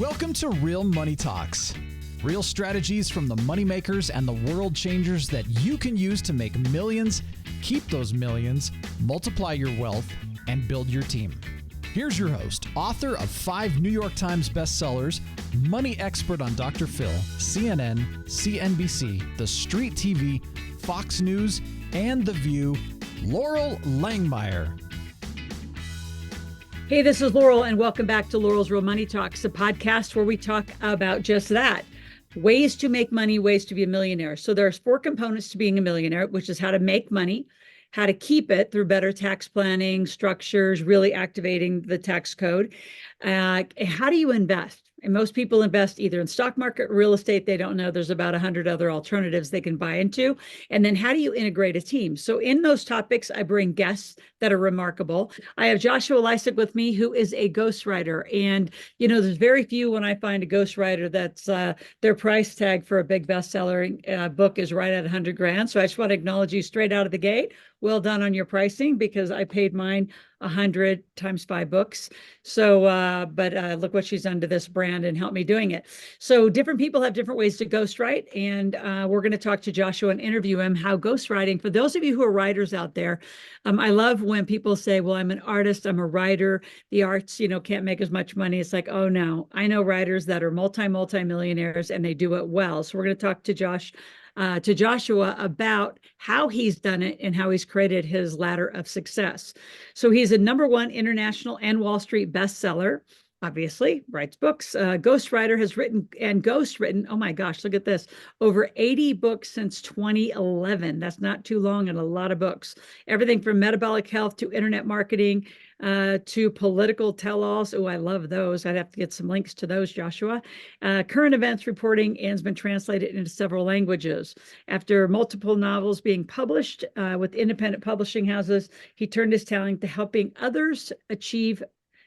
Welcome to Real Money Talks. Real strategies from the moneymakers and the world changers that you can use to make millions, keep those millions, multiply your wealth, and build your team. Here's your host, author of 5 New York Times bestsellers, money expert on Dr. Phil, CNN, CNBC, The Street TV, Fox News, and The View, Laurel Langmeyer. Hey, this is Laurel, and welcome back to Laurel's Real Money Talks, a podcast where we talk about just that. Ways to make money, ways to be a millionaire. So there's 4 components to being a millionaire, which is how to make money, how to keep it through better tax planning, structures, really activating the tax code. How do you invest? And most people invest either in stock market or real estate. They don't know there's about 100 other alternatives they can buy into. And then how do you integrate a team? So in those topics, I bring guests that are remarkable. I have Joshua Lisec with me, who is a ghostwriter. And, you know, there's very few when I find a ghostwriter that's their price tag for a big bestseller book is right at 100 grand. So I just want to acknowledge you straight out of the gate. Well done on your pricing, because I paid mine 100 times 5 books. So, but look what she's done to this brand and helped me doing it. So different people have different ways to ghostwrite. And we're going to talk to Joshua and interview him how ghostwriting, for those of you who are writers out there, I love when people say, well, I'm an artist, I'm a writer. The arts, you know, can't make as much money. It's like, oh no, I know writers that are multi-millionaires and they do it well. So we're going to talk to Joshua about how he's done it and how he's created his ladder of success. So he's a #1 international and Wall Street bestseller, obviously, writes books, ghostwriter, has written and ghostwritten, oh my gosh, look at this, over 80 books since 2011. That's not too long, and a lot of books. Everything from metabolic health to internet marketing, to political tell-alls. Oh, I love those. I'd have to get some links to those, Joshua. Current events reporting, and has been translated into several languages. After multiple novels being published with independent publishing houses, he turned his talent to helping others achieve,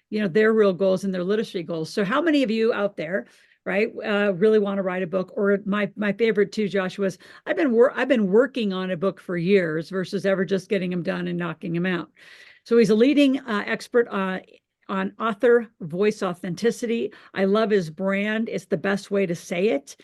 you know, their real goals and their literacy goals. So how many of you out there, right, really want to write a book? Or my favorite too, Joshua, is I've been working on a book for years versus ever just getting them done and knocking them out. So he's a leading expert on author voice authenticity. I love his brand. It's the best way to say it,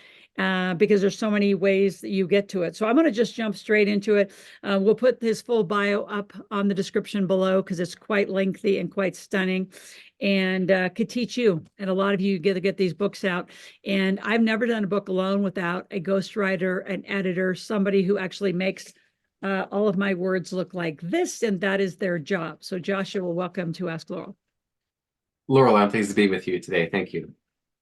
because there's so many ways that you get to it. So I'm going to just jump straight into it. We'll put his full bio up on the description below, because it's quite lengthy and quite stunning, and could teach you. And a lot of you get these books out. And I've never done a book alone without a ghostwriter, an editor, somebody who actually makes all of my words look like this, and that is their job. So Joshua, welcome to Ask Laurel. Laurel, I'm pleased to be with you today. Thank you.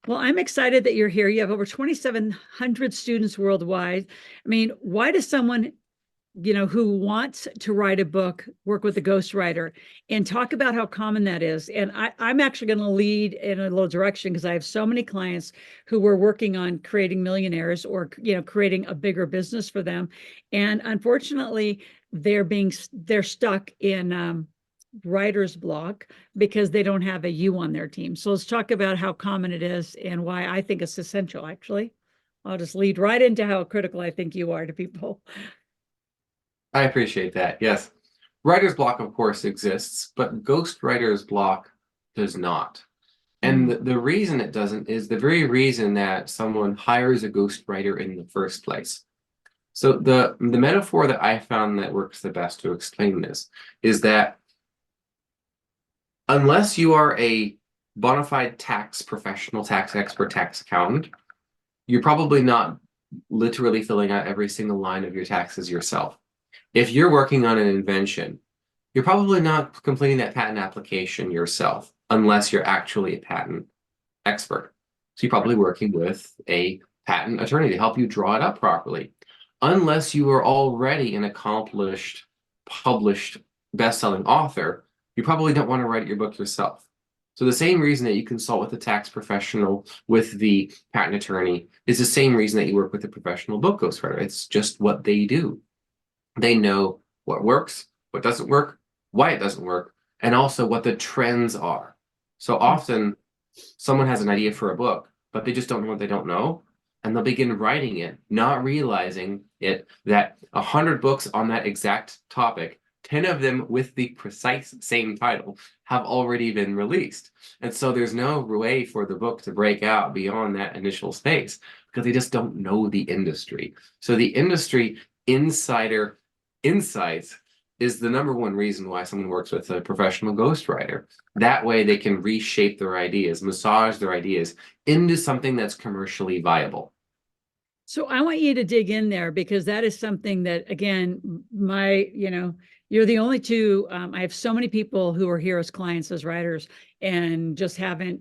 Well, I'm excited that you're here. You have over 2,700 students worldwide. I mean, why does someone, you know, who wants to write a book work with a ghostwriter? And talk about how common that is. And I'm actually going to lead in a little direction, because I have so many clients who were working on creating millionaires, or, you know, creating a bigger business for them. And unfortunately, they're stuck in writer's block because they don't have a you on their team. So let's talk about how common it is and why I think it's essential. Actually, I'll just lead right into how critical I think you are to people. I appreciate that. Yes. Writer's block, of course, exists, but ghostwriter's block does not. And the reason it doesn't is the very reason that someone hires a ghostwriter in the first place. So the metaphor that I found that works the best to explain this is that unless you are a bona fide tax professional, tax expert, tax accountant, you're probably not literally filling out every single line of your taxes yourself. If you're working on an invention, you're probably not completing that patent application yourself, unless you're actually a patent expert. So you're probably working with a patent attorney to help you draw it up properly. Unless you are already an accomplished, published, best-selling author, you probably don't want to write your book yourself. So the same reason that you consult with the tax professional, with the patent attorney, is the same reason that you work with a professional book ghostwriter. It's just what they do. They know what works, what doesn't work, why it doesn't work, and also what the trends are. So often someone has an idea for a book, but they just don't know what they don't know. And they'll begin writing it, not realizing that 100 books on that exact topic 10 of them with the precise same title have already been released. And so there's no way for the book to break out beyond that initial space because they just don't know the industry. So the industry insider insights is the number one reason why someone works with a professional ghostwriter. That way they can reshape their ideas, massage their ideas into something that's commercially viable. So I want you to dig in there because that is something that, again, you're the only two. I have so many people who are here as clients, as writers, and just haven't,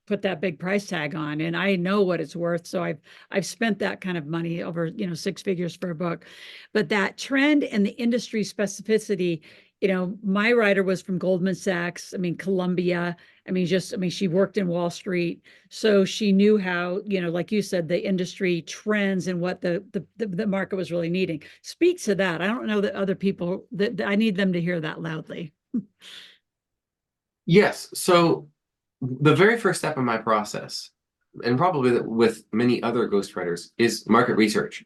put that big price tag on. And I know what it's worth. So I've spent that kind of money over, 6 figures for a book. But that trend and the industry specificity, my writer was from Goldman Sachs, Columbia. She worked in Wall Street. So she knew how, like you said, the industry trends and what the market was really needing. Speak to that. I don't know that other people, that I need them to hear that loudly. Yes. So the very first step in my process, and probably with many other ghostwriters, is market research.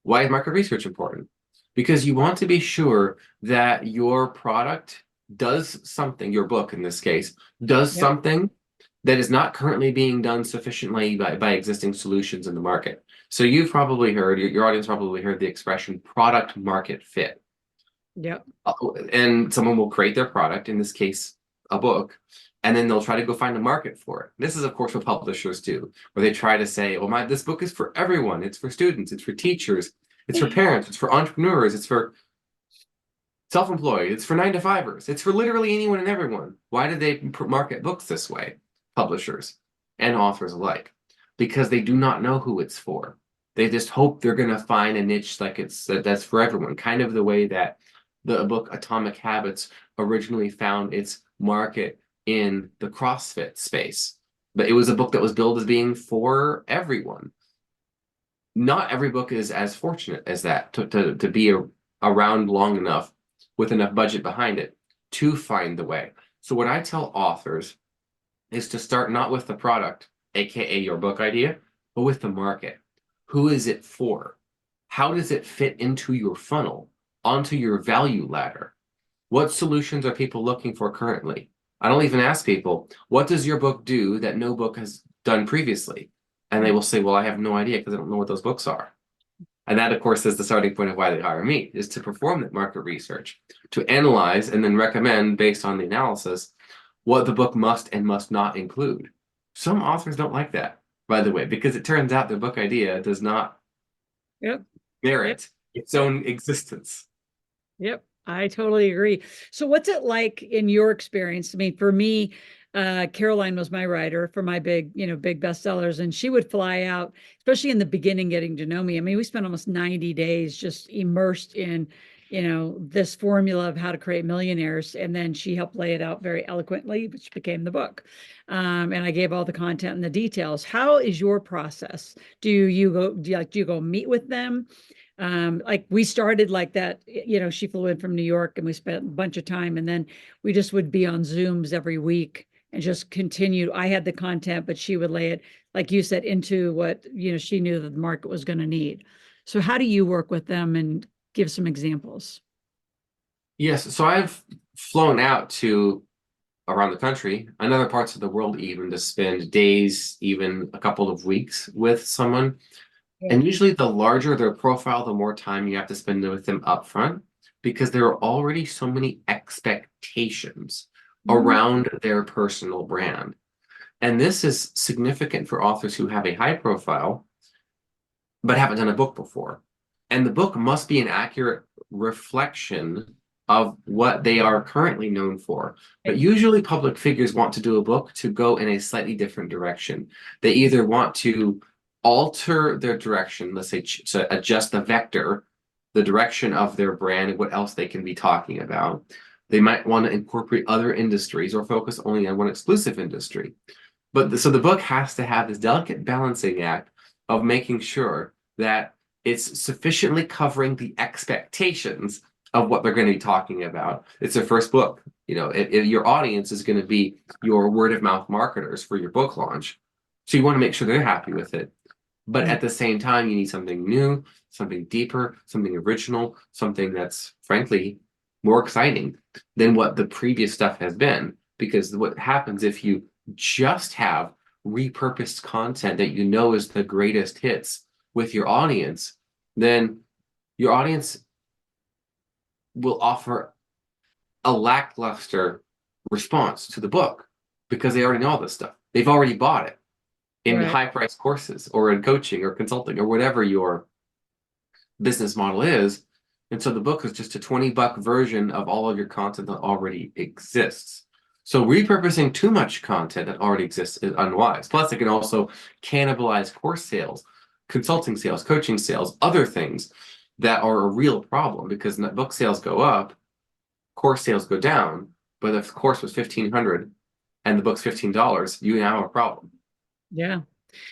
Why is market research important? Because you want to be sure that your product does something, your book in this case, does something that is not currently being done sufficiently by existing solutions in the market. So you've probably heard, your audience probably heard the expression product market fit. Yep. And someone will create their product, in this case, a book, and then they'll try to go find a market for it. This is, of course, what publishers do, where they try to say, well, this book is for everyone. It's for students. It's for teachers. It's for parents. It's for entrepreneurs. It's for self-employed. It's for 9-to-5ers. It's for literally anyone and everyone. Why do they market books this way, publishers and authors alike? Because they do not know who it's for. They just hope they're going to find a niche that's for everyone, kind of the way that the book Atomic Habits originally found its market in the CrossFit space. But it was a book that was billed as being for everyone. Not every book is as fortunate as that to be around long enough with enough budget behind it to find the way. So what I tell authors is to start not with the product, aka your book idea, but with the market. Who is it for? How does it fit into your funnel, onto your value ladder? What solutions are people looking for currently? I don't even ask people, what does your book do that no book has done previously? And they will say, well, I have no idea because I don't know what those books are. And that, of course, is the starting point of why they hire me, is to perform that market research, to analyze and then recommend, based on the analysis, what the book must and must not include. Some authors don't like that, by the way, because it turns out their book idea does not merit its own existence. Yep, I totally agree. So what's it like in your experience? For me, Caroline was my writer for my big bestsellers, and she would fly out, especially in the beginning, getting to know me. We spent almost 90 days just immersed in, this formula of how to create millionaires. And then she helped lay it out very eloquently, which became the book. And I gave all the content and the details. How is your process? Do you go meet with them? Like we started like that, she flew in from New York and we spent a bunch of time, and then we just would be on Zooms every week and just continued. I had the content, but she would lay it, like you said, into what, she knew that the market was going to need. So how do you work with them, and give some examples? Yes, so I've flown out to around the country and other parts of the world, even to spend days, even a couple of weeks with someone. And usually the larger their profile, the more time you have to spend with them up front, because there are already so many expectations around their personal brand. And this is significant for authors who have a high profile, but haven't done a book before. And the book must be an accurate reflection of what they are currently known for. But usually public figures want to do a book to go in a slightly different direction. They either want to alter their direction, let's say to adjust the vector, the direction of their brand and what else they can be talking about. They might want to incorporate other industries or focus only on one exclusive industry. But so the book has to have this delicate balancing act of making sure that it's sufficiently covering the expectations of what they're going to be talking about. It's their first book. If your audience is going to be your word of mouth marketers for your book launch. So you want to make sure they're happy with it. But Mm. at the same time, you need something new, something deeper, something original, something that's frankly more exciting than what the previous stuff has been. Because what happens if you just have repurposed content that you know is the greatest hits with your audience, then your audience will offer a lackluster response to the book because they already know all this stuff. They've already bought it in Right. high-priced courses or in coaching or consulting or whatever your business model is. And so the book is just a $20 version of all of your content that already exists. So repurposing too much content that already exists is unwise. Plus, it can also cannibalize course sales, consulting sales, coaching sales, other things that are a real problem because book sales go up, course sales go down. But if the course was $1,500 and the book's $15, you now have a problem. Yeah.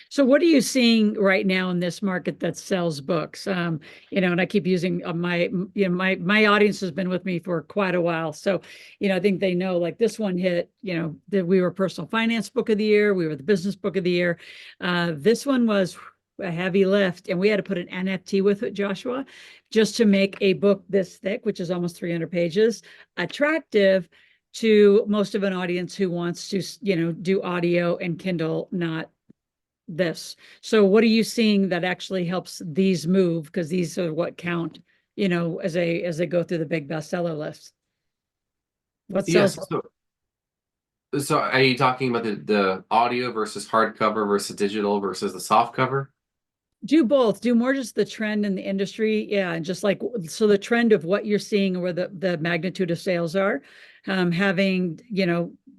So what are you seeing right now in this market that sells books? And I keep using my audience has been with me for quite a while. So, I think they know like this one hit, that we were personal finance book of the year. We were the business book of the year. This one was a heavy lift, and we had to put an NFT with it, Joshua, just to make a book this thick, which is almost 300 pages, attractive to most of an audience who wants to, do audio and Kindle, not this. So what are you seeing that actually helps these move? Because these are what count, as they go through the big bestseller list. What Yes. sells? So are you talking about the audio versus hardcover versus digital versus the soft cover? Do both. Do more just the trend in the industry. Yeah. And just like, so the trend of what you're seeing, where the magnitude of sales are, having,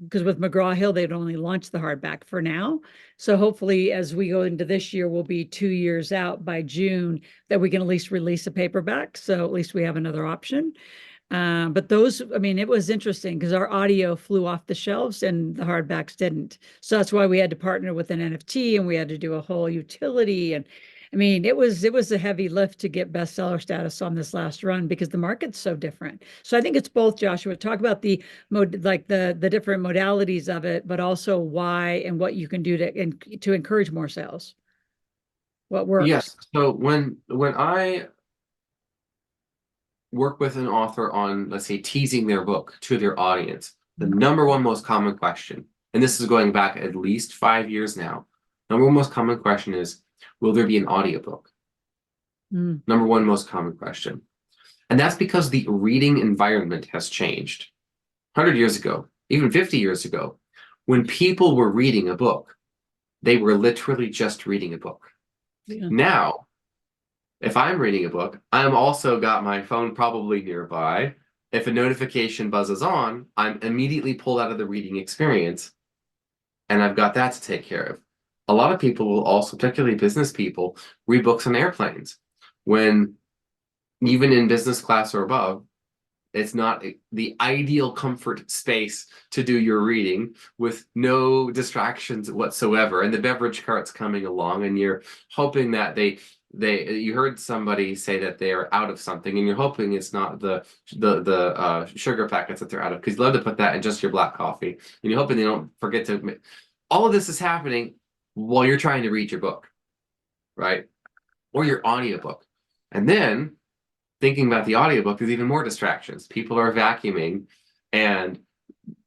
because with McGraw-Hill, they'd only launched the hardback for now. So hopefully as we go into this year, we'll be 2 years out by June that we can at least release a paperback. So at least we have another option. But those, I mean, it was interesting because our audio flew off the shelves and the hardbacks didn't. So that's why we had to partner with an NFT and we had to do a whole utility. And I mean, it was a heavy lift to get bestseller status on this last run because the market's so different. So I think it's both, Joshua. Talk about the like the different modalities of it, but also why and what you can do to encourage more sales. What works? Yes. So when I work with an author on, let's say, teasing their book to their audience, the number one most common question, and this is going back at least 5 years now, number one most common question is, will there be an audiobook? Mm. Number one most common question. And that's because the reading environment has changed. 100 years ago, even 50 years ago, when people were reading a book, they were literally just reading a book. Yeah. Now, if I'm reading a book, I'm also got my phone probably nearby. If a notification buzzes on, I'm immediately pulled out of the reading experience, and I've got that to take care of. A lot of people will also, particularly business people, read books on airplanes. When even in business class or above, it's not the ideal comfort space to do your reading with no distractions whatsoever. And the beverage cart's coming along, and you're hoping that you heard somebody say that they're out of something, and you're hoping it's not the sugar packets that they're out of, because you love to put that in just your black coffee, and you're hoping they don't forget to. All of this is happening while you're trying to read your book, right? Or your audiobook. And then thinking about the audiobook, there's even more distractions. People are vacuuming and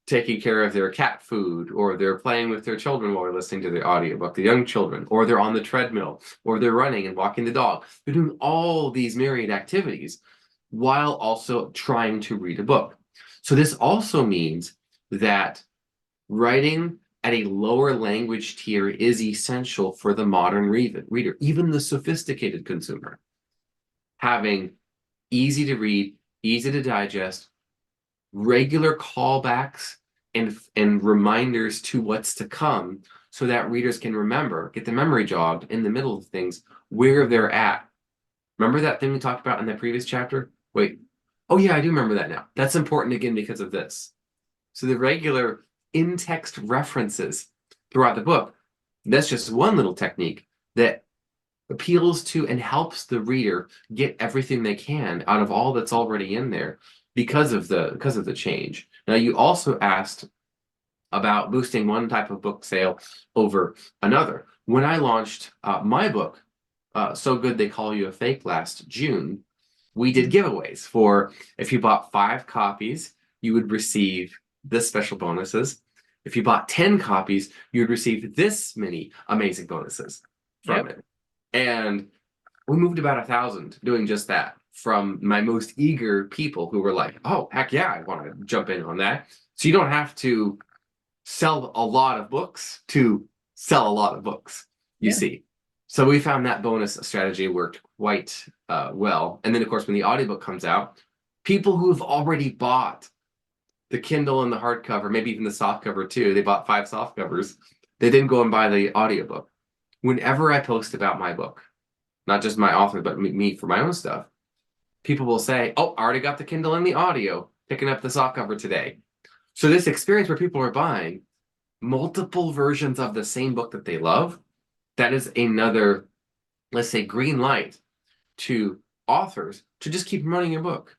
taking care of their cat food, or they're playing with their children while they're listening to the audiobook, the young children, or they're on the treadmill, or they're running and walking the dog. They're doing all these myriad activities while also trying to read a book. So this also means that writing at a lower language tier is essential for the modern reader, even the sophisticated consumer. Having easy to read, easy to digest, regular callbacks and reminders to what's to come, so that readers can remember, get the memory jogged in the middle of things, where they're at. Remember that thing we talked about in the previous chapter? Wait, oh yeah, I do remember that now. That's important again because of this. So the regular in-text references throughout the book, that's just one little technique that appeals to and helps the reader get everything they can out of all that's already in there because of the change. Now, you also asked about boosting one type of book sale over another. When I launched my book, So Good They Call You a Fake, last June, we did giveaways for, if you bought 5 copies, you would receive this special bonuses. If you bought 10 copies, you would receive this many amazing bonuses from it. And we moved about 1,000 doing just that, from my most eager people who were like, oh, heck yeah, I want to jump in on that. So you don't have to sell a lot of books to sell a lot of books, you see. So we found that bonus strategy worked quite well. And then, of course, when the audiobook comes out, people who've already bought the Kindle and the hardcover, maybe even the softcover too, they bought 5 softcovers, they then go and buy the audiobook. Whenever I post about my book, not just my author, but me for my own stuff, people will say, oh, I already got the Kindle and the audio, picking up the softcover today. So this experience where people are buying multiple versions of the same book that they love, that is another, let's say, green light to authors to just keep promoting your book.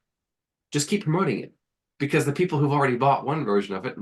Just keep promoting it. Because the people who've already bought one version of it,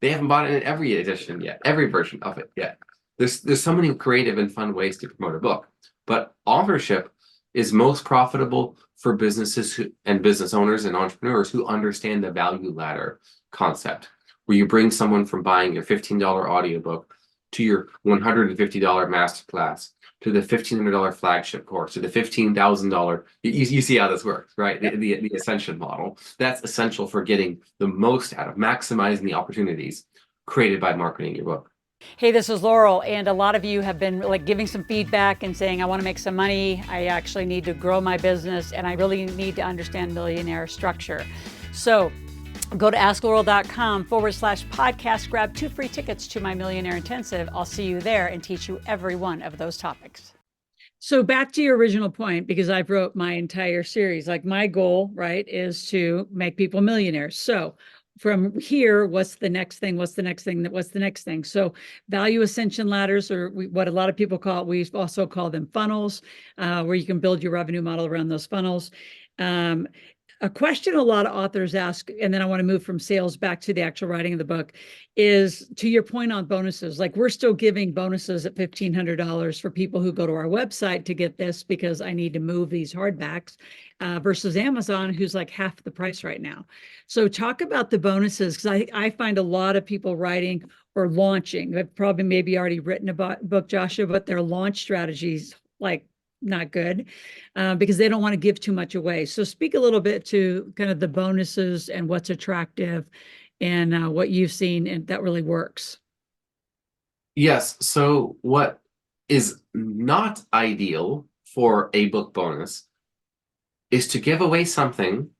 they haven't bought it in every edition yet, every version of it yet. There's so many creative and fun ways to promote a book. But authorship is most profitable for businesses and business owners and entrepreneurs who understand the value ladder concept, where you bring someone from buying your $15 audiobook to your $150 masterclass, to the $1,500 flagship course, to the $15,000. You see how this works, right? The ascension model. That's essential for getting the most out of maximizing the opportunities created by marketing your book. Hey, this is Laurel, and a lot of you have been giving some feedback and saying, I want to make some money. I actually need to grow my business, and I really need to understand millionaire structure. So go to asklaurel.com/podcast, grab 2 free tickets to my Millionaire Intensive. I'll see you there and teach you every one of those topics. So back to your original point, because I've wrote my entire series, my goal, right, is to make people millionaires. So from here, what's the next thing? What's the next thing? What's the next thing? So value ascension ladders, or what a lot of people call it, we also call them funnels, where you can build your revenue model around those funnels. A question a lot of authors ask, and then I want to move from sales back to the actual writing of the book, is to your point on bonuses. We're still giving bonuses at $1,500 for people who go to our website to get this, because I need to move these hardbacks, versus Amazon, who's half the price right now. So talk about the bonuses, because I find a lot of people writing or launching, they've probably maybe already written a book, Joshua, but their launch strategies not good, because they don't want to give too much away. So speak a little bit to kind of the bonuses and what's attractive and what you've seen and that really works. Yes. So what is not ideal for a book bonus is to give away something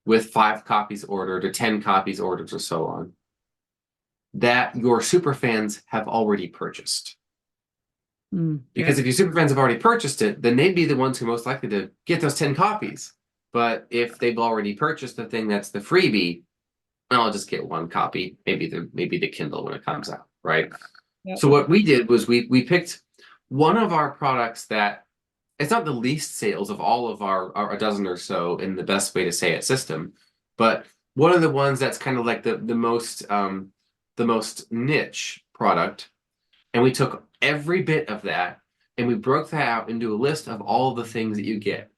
with 5 copies ordered or 10 copies ordered or so on that your super fans have already purchased. Because if your super fans have already purchased it, then they'd be the ones who are most likely to get those 10 copies. But if they've already purchased the thing that's the freebie, I'll just get 1 copy, maybe the Kindle when it comes out, right? Yep. So what we did was we picked one of our products that it's not the least sales of all of our a dozen or so in the best way to say it system, but one of the ones that's kind of like the most niche product. And we took every bit of that and we broke that out into a list of all the things that you get.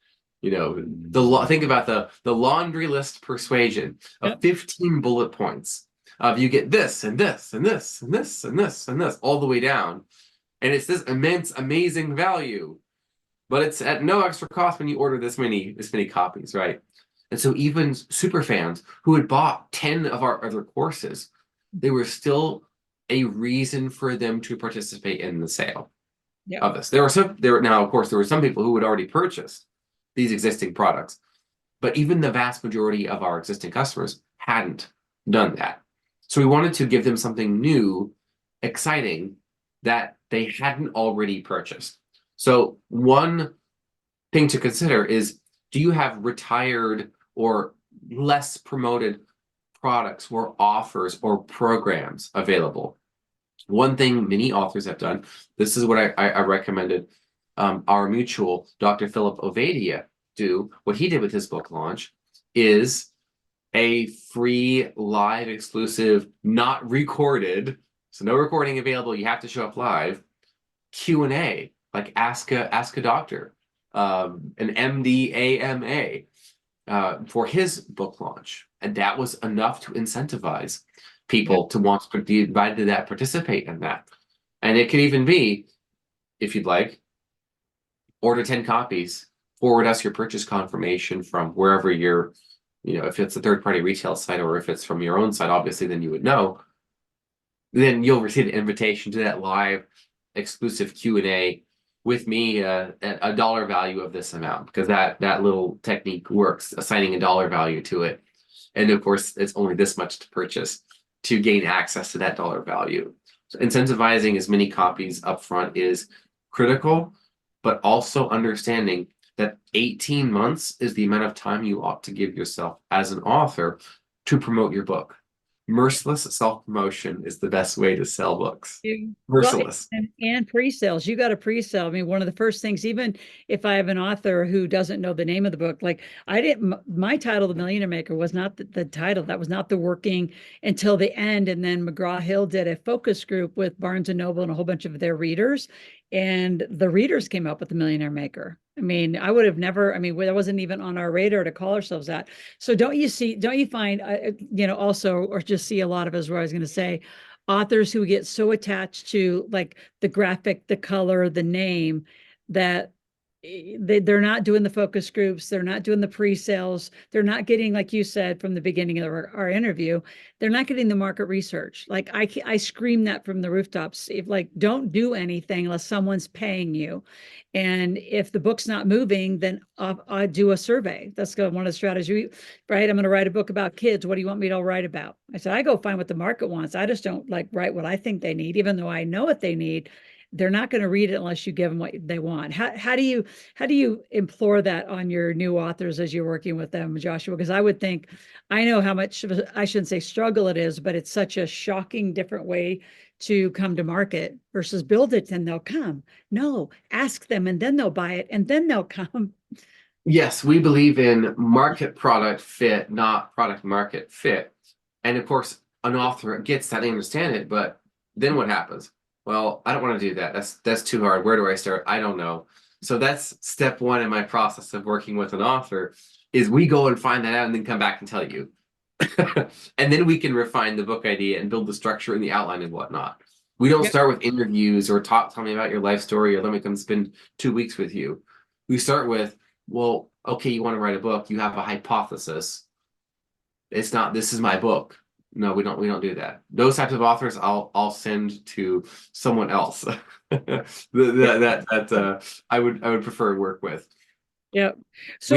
Think about the laundry list persuasion of 15 bullet points of you get this and this and this and this and this and this all the way down. And it's this immense, amazing value, but it's at no extra cost when you order this many copies, right? And so even super fans who had bought 10 of our other courses, they were still a reason for them to participate in the sale of this. Now, of course, there were some people who had already purchased these existing products, but even the vast majority of our existing customers hadn't done that. So we wanted to give them something new, exciting, that they hadn't already purchased. So one thing to consider is, do you have retired or less promoted products or offers or programs available? One thing many authors have done, this is what I recommended our mutual Dr. Philip Ovadia do. What he did with his book launch is a free, live, exclusive, not recorded, so no recording available, you have to show up live, Q&A, like ask a doctor, an MD AMA, for his book launch. And that was enough to incentivize people to want to be invited to that, participate in that. And it could even be, if you'd like, order 10 copies, forward us your purchase confirmation from wherever you're, if it's a third-party retail site or if it's from your own site, obviously, then you would know. Then you'll receive an invitation to that live exclusive Q&A with me at a dollar value of this amount, because that little technique works, assigning a dollar value to it. And of course, it's only this much to purchase to gain access to that dollar value. So incentivizing as many copies upfront is critical, but also understanding that 18 months is the amount of time you ought to give yourself as an author to promote your book. Merciless self-promotion is the best way to sell books. Merciless. Well, and pre-sales. You got to pre-sale. I mean, one of the first things, even if I have an author who doesn't know the name of the book, like my title, The Millionaire Maker, was not the title. That was not the working until the end. And then McGraw-Hill did a focus group with Barnes and Noble and a whole bunch of their readers. And the readers came up with The Millionaire Maker. I mean, I would have never, that wasn't even on our radar to call ourselves that. So don't you find, also, or just see a lot of, as I was going to say, authors who get so attached to like the graphic, the color, the name, that they're not doing the focus groups, they're not doing the pre-sales, they're not getting, like you said from the beginning of our interview, they're not getting the market research. Like I scream that from the rooftops. If like, don't do anything unless someone's paying you. And if the book's not moving, then I'll do a survey. That's one of the strategies, right? I'm going to write a book about kids. What do you want me to write about? I said, I go find what the market wants. I just don't like write what I think they need, even though I know what they need. They're not going to read it unless you give them what they want. How do you implore that on your new authors as you're working with them, Joshua? Because I would think, I know how much of I shouldn't say struggle it is, but it's such a shocking different way to come to market versus build it and they'll come. No, ask them and then they'll buy it and then they'll come. Yes, we believe in market product fit, not product market fit. And of course, an author gets that, they understand it, but then what happens? Well, I don't want to do that. That's too hard. Where do I start? I don't know. So that's step one in my process of working with an author, is we go and find that out and then come back and tell you. And then we can refine the book idea and build the structure and the outline and whatnot. We don't start with interviews or tell me about your life story or let me come spend 2 weeks with you. We start with, well, okay, you want to write a book, you have a hypothesis. It's not, this is my book. No, we don't do that. Those types of authors I'll send to someone else that I would prefer to work with. Yeah. So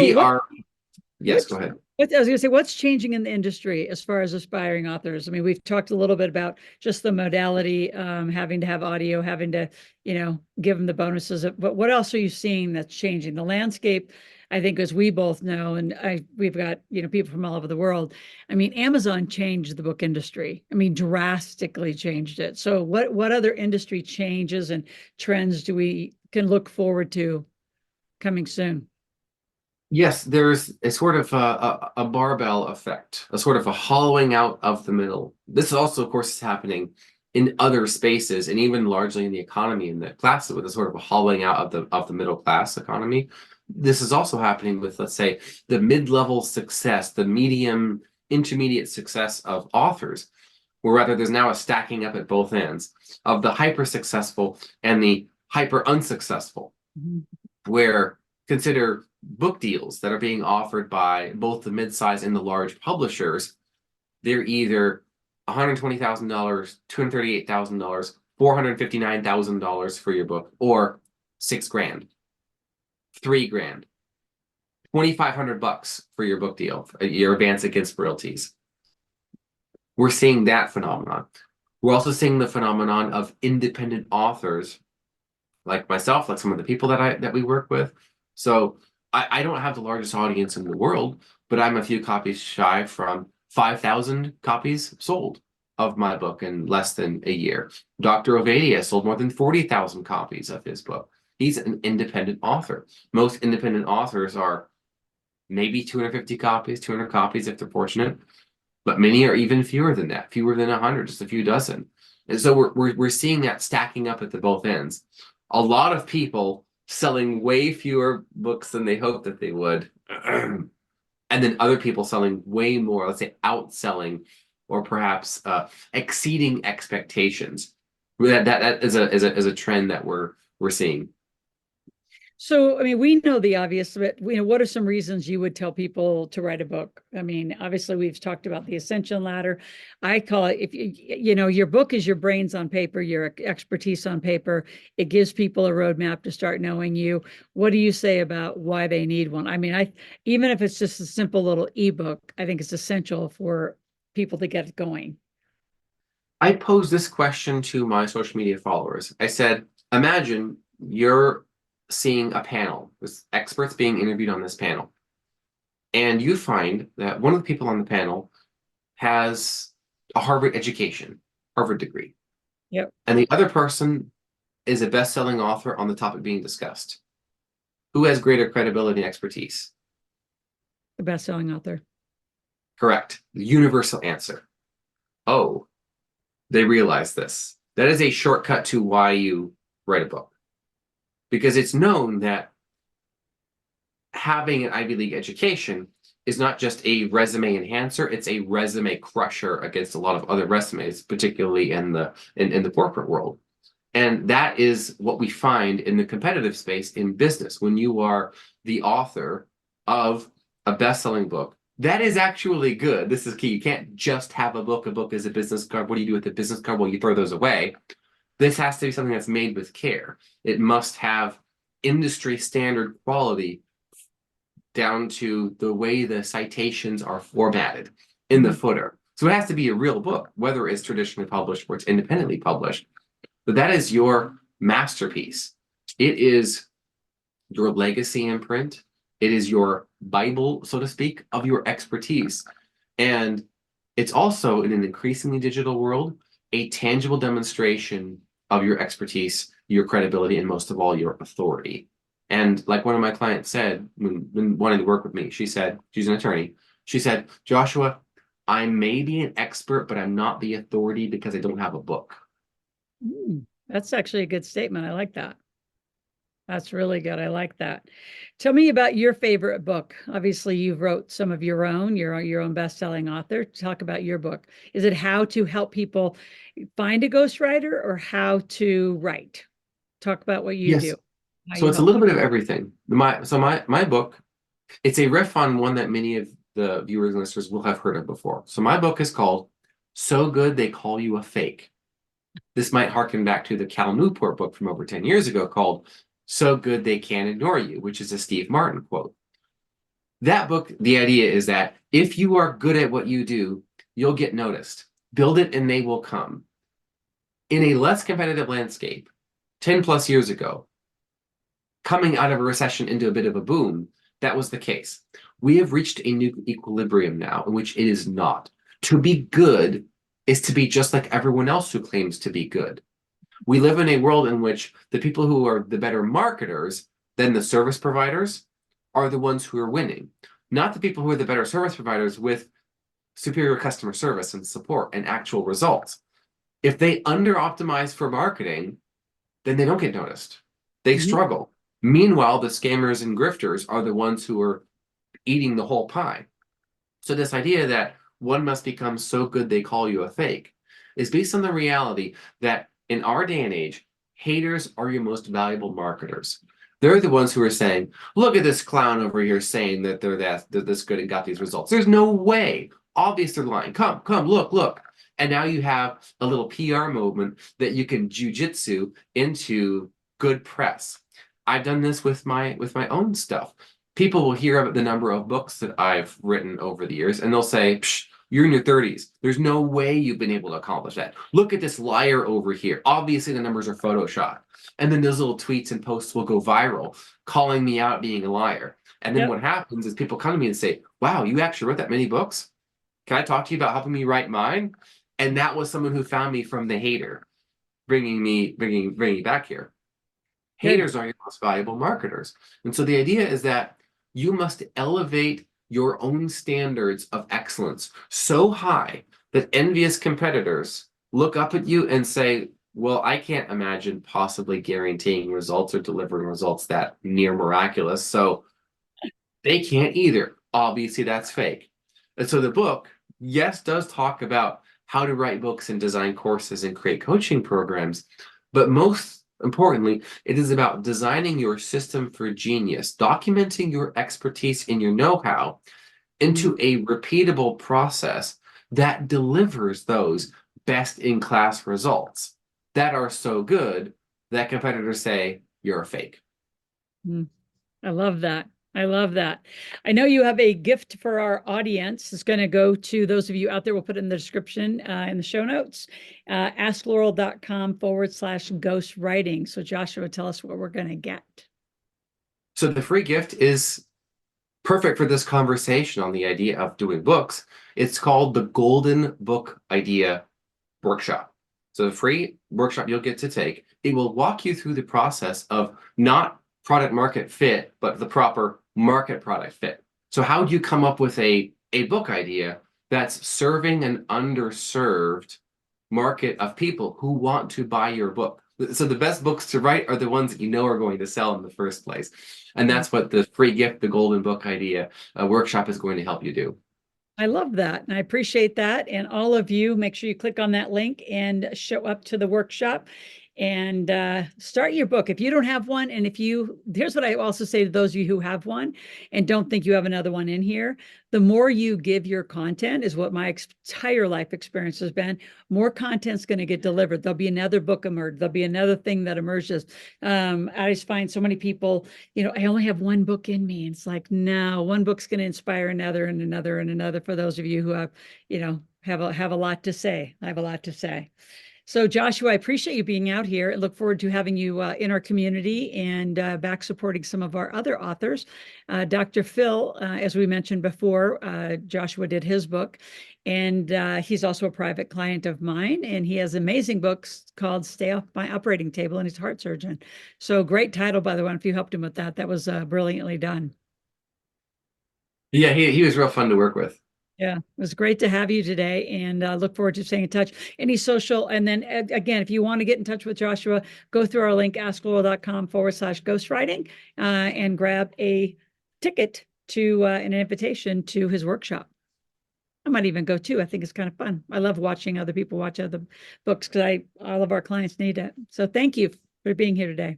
yes, go ahead. I was going to say, what's changing in the industry as far as aspiring authors? I mean, we've talked a little bit about just the modality, having to have audio, having to, give them the bonuses. But what else are you seeing that's changing? The landscape, I think, as we both know, and we've got, people from all over the world. I mean, Amazon changed the book industry. I mean, drastically changed it. So what other industry changes and trends can look forward to coming soon? Yes, there's a sort of a barbell effect, a sort of a hollowing out of the middle. This also, of course, is happening in other spaces and even largely in the economy and the classes, with a sort of a hollowing out of the middle class economy. This is also happening with, let's say, the mid-level success, the medium, intermediate success of authors, where rather there's now a stacking up at both ends of the hyper successful and the hyper unsuccessful, where consider book deals that are being offered by both the mid-size and the large publishers. They're either $120,000, $238,000, $459,000 for your book, or $6,000, $3,000, $2,500 for your book deal, your advance against royalties. We're seeing that phenomenon. We're also seeing the phenomenon of independent authors, like myself, like some of the people that we work with. So I don't have the largest audience in the world, but I'm a few copies shy from 5,000 copies sold of my book in less than a year. Dr. Ovadia sold more than 40,000 copies of his book. He's an independent author. Most independent authors are maybe 250 copies, 200 copies if they're fortunate. But many are even fewer than that, fewer than 100, just a few dozen. And so we're seeing that stacking up at the both ends. A lot of people selling way fewer books than they hoped that they would. And then other people selling way more, let's say outselling or perhaps exceeding expectations. That is a trend that we're seeing. So, I mean, we know the obvious, but what are some reasons you would tell people to write a book? I mean, obviously, we've talked about the ascension ladder. I call it, if your book is your brains on paper, your expertise on paper. It gives people a roadmap to start knowing you. What do you say about why they need one? I mean, even if it's just a simple little ebook, I think it's essential for people to get going. I posed this question to my social media followers. I said, imagine you're seeing a panel with experts being interviewed on this panel. And you find that one of the people on the panel has a Harvard education, Harvard degree. Yep. And the other person is a best-selling author on the topic being discussed. Who has greater credibility and expertise? The best-selling author. Correct. The universal answer. Oh, they realize this. That is a shortcut to why you write a book. Because it's known that having an Ivy League education is not just a resume enhancer, it's a resume crusher against a lot of other resumes, particularly in the corporate world. And that is what we find in the competitive space in business. When you are the author of a best-selling book, that is actually good. This is key. You can't just have a book. A book is a business card. What do you do with a business card? Well, you throw those away. This has to be something that's made with care. It must have industry standard quality down to the way the citations are formatted in the footer. So it has to be a real book, whether it's traditionally published or it's independently published. But that is your masterpiece. It is your legacy imprint. It is your Bible, so to speak, of your expertise. And it's also, in an increasingly digital world, a tangible demonstration of your expertise, your credibility, and most of all, your authority. And like one of my clients said when wanting to work with me, she said, she's an attorney, she said, Joshua, I may be an expert, but I'm not the authority because I don't have a book. That's actually a good statement. I like that. That's really good. I like that. Tell me about your favorite book. Obviously, you've wrote some of your own. You're your own best-selling author. Talk about your book. Is it how to help people find a ghostwriter or how to write? Talk about what you do. So it's a little bit of everything. My book, it's a riff on one that many of the viewers and listeners will have heard of before. So my book is called So Good They Call You a Fake. This might harken back to the Cal Newport book from over 10 years ago called So Good They Can't Ignore You, which is a Steve Martin quote. That book, the idea is that if you are good at what you do, you'll get noticed. Build it and they will come. In a less competitive landscape, 10 plus years ago, coming out of a recession into a bit of a boom, that was the case. We have reached a new equilibrium now in which it is not. To be good is to be just like everyone else who claims to be good. We live in a world in which the people who are the better marketers than the service providers are the ones who are winning, not the people who are the better service providers with superior customer service and support and actual results. If they under-optimize for marketing, then they don't get noticed. They struggle. Meanwhile, the scammers and grifters are the ones who are eating the whole pie. So this idea that one must become so good they call you a fake is based on the reality that in our day and age, haters are your most valuable marketers. They're the ones who are saying, look at this clown over here saying that they're this good and got these results. There's no way. Obviously they're lying. Come, look. And now you have a little PR movement that you can jujitsu into good press. I've done this with my own stuff. People will hear about the number of books that I've written over the years, and they'll say, Psh, you're in your 30s. There's no way you've been able to accomplish that. Look at this liar over here. Obviously, the numbers are Photoshopped. And then those little tweets and posts will go viral, calling me out being a liar. And then what happens is people come to me and say, wow, you actually wrote that many books? Can I talk to you about helping me write mine? And that was someone who found me from the hater, bringing me back here. Haters are your most valuable marketers. And so the idea is that You must elevate your own standards of excellence so high that envious competitors look up at you and say, well, I can't imagine possibly guaranteeing results or delivering results that near miraculous. So they can't either. Obviously, that's fake. And so the book, yes, does talk about how to write books and design courses and create coaching programs. But most importantly, it is about designing your system for genius, documenting your expertise and your know-how into a repeatable process that delivers those best-in-class results that are so good that competitors say you're a fake. I love that. I love that. I know you have a gift for our audience. It's going to go to those of you out there. We'll put it in the description in the show notes. asklaurel.com/ghostwriting. So Joshua, tell us what we're going to get. So the free gift is perfect for this conversation on the idea of doing books. It's called the Golden Book Idea Workshop. So the free workshop you'll get to take, it will walk you through the process of not product market fit, but the proper market product fit. So how do you come up with a book idea that's serving an underserved market of people who want to buy your book? So the best books to write are the ones that you know are going to sell in the first place. And that's what the free gift, the Golden Book Idea Workshop, is going to help you do. I love that. And I appreciate that. And all of you, make sure you click on that link and show up to the workshop and start your book. If you don't have one, and here's what I also say to those of you who have one and don't think you have another one in here, the more you give your content, is what my entire life experience has been, more content's going to get delivered. There'll be another book emerge. There'll be another thing that emerges. I just find so many people, I only have one book in me. And it's like, no, one book's going to inspire another and another and another, for those of you who have, have a lot to say. I have a lot to say. So Joshua, I appreciate you being out here. I look forward to having you in our community and back supporting some of our other authors. Dr. Phil, as we mentioned before, Joshua did his book, and he's also a private client of mine, and he has amazing books called Stay Off My Operating Table, and he's a heart surgeon. So great title, by the way, if you helped him with that. That was brilliantly done. Yeah, he was real fun to work with. Yeah, it was great to have you today, and look forward to staying in touch. Any social, and then again, if you want to get in touch with Joshua, go through our link, asklaurel.com/ghostwriting, and grab a ticket to an invitation to his workshop. I might even go too. I think it's kind of fun. I love watching other people watch other books, because all of our clients need it. So thank you for being here today.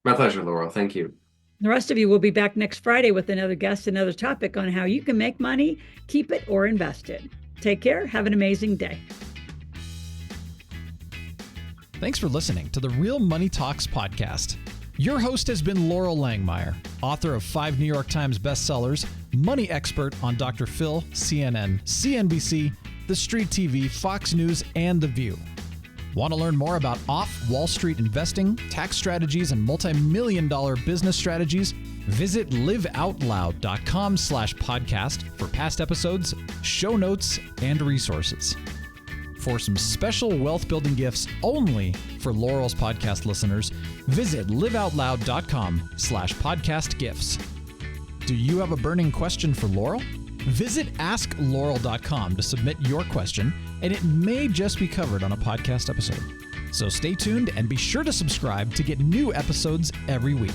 My pleasure, Laurel. Thank you. The rest of you will be back next Friday with another guest, another topic on how you can make money, keep it, or invest it. Take care. Have an amazing day. Thanks for listening to the Real Money Talks podcast. Your host has been Laurel Langmeyer, author of 5 New York Times bestsellers, money expert on Dr. Phil, CNN, CNBC, The Street TV, Fox News, and The View. Want to learn more about off-Wall Street investing, tax strategies, and multi-million-dollar business strategies? Visit liveoutloud.com/podcast for past episodes, show notes, and resources. For some special wealth-building gifts only for Laurel's podcast listeners, visit liveoutloud.com/podcast gifts. Do you have a burning question for Laurel? Visit asklaurel.com to submit your question, and it may just be covered on a podcast episode. So stay tuned and be sure to subscribe to get new episodes every week.